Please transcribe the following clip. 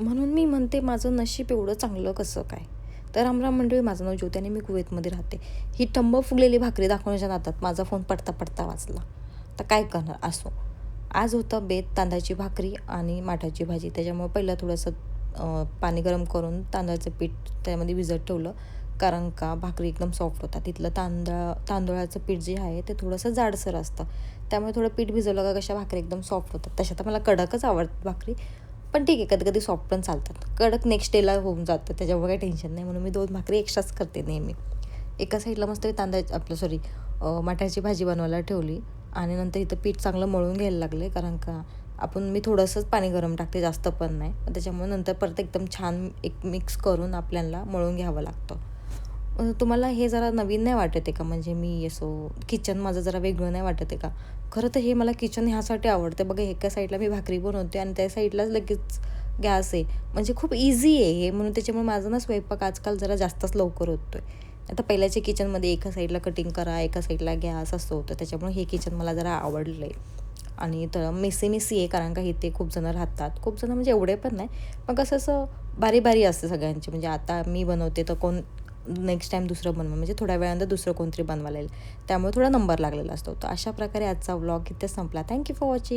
म्हणून मी म्हणते माझं नशीब एवढं चांगलं कसं काय? तर रामराम मंडळी, माझं नाव ज्योती आणि मी कुवेतमध्ये राहते. ही टंब फुगलेली भाकरी दाखवण्याच्या नादात माझा फोन पडता वाजला. तर काय करणार असो. आज होतं बेत तांदळाची भाकरी आणि माठाची भाजी. त्याच्यामुळे पहिलं थोडंसं पाणी गरम करून तांदळाचं पीठ त्यामध्ये भिजत ठेवलं. कारण का भाकरी एकदम सॉफ्ट होतात. तिथलं तांदळाचं पीठ जे आहे ते थोडंसं जाडसर असतं. त्यामुळे थोडं पीठ भिजवलं का कशा भाकरी एकदम सॉफ्ट होतात. तशा तर मला कडकच आवडतात भाकरी. पण ठीक आहे, कधी-कधी सॉफ्ट पण चालतात. कडक नेक्स्ट डेला होऊन जातं, त्याच्यामुळे काही टेन्शन नाही. म्हणून मी 2 भाकरी एक्स्ट्राच करते नेहमी. एका साईडला मस्त मटाची भाजी बनवायला ठेवली आणि नंतर इथं पीठ चांगलं मळून घ्यायला लागले. कारण का मी थोडंसंच पाणी गरम टाकते, जास्त पण नाही. त्याच्यामुळे नंतर परत एकदम छान एक मिक्स करून आपल्याला मळून घ्यावं लागतं. तुम्हाला हे जरा नवीन नाही वाटत आहे का? म्हणजे मी किचन माझं जरा वेगळं नाही वाटत आहे का? खरं तर हे मला किचन ह्यासाठी आवडतं. बघा, एका साईडला मी भाकरी बनवते आणि त्या साईडलाच लगेच गॅस आहे. म्हणजे खूप इझी आहे हे, म्हणून त्याच्यामुळे माझा ना स्वयंपाक आजकाल जरा जास्तच लवकर होतो आहे. आता पहिल्याच्या किचनमध्ये एका साईडला कटिंग करा, एका साईडला गॅस असं होतं. त्याच्यामुळे हे किचन मला जरा आवडलं आहे. आणि तर मेसी आहे, कारण का इथे खूप जणं राहतात. खूप जणं म्हणजे एवढे पण नाही. पण कसं असं बारी असते सगळ्यांची. म्हणजे आता मी बनवते तर कोण नेक्स्ट टाईम दुसरं बनवा, म्हणजे थोड्या वेळानंतर दुसरं कोणतरी बनवायला येईल. त्यामुळे थोडा नंबर लागलेला असतो. तर अशा प्रकारे आजचा व्लॉग इथे संपला. Thank you for watching.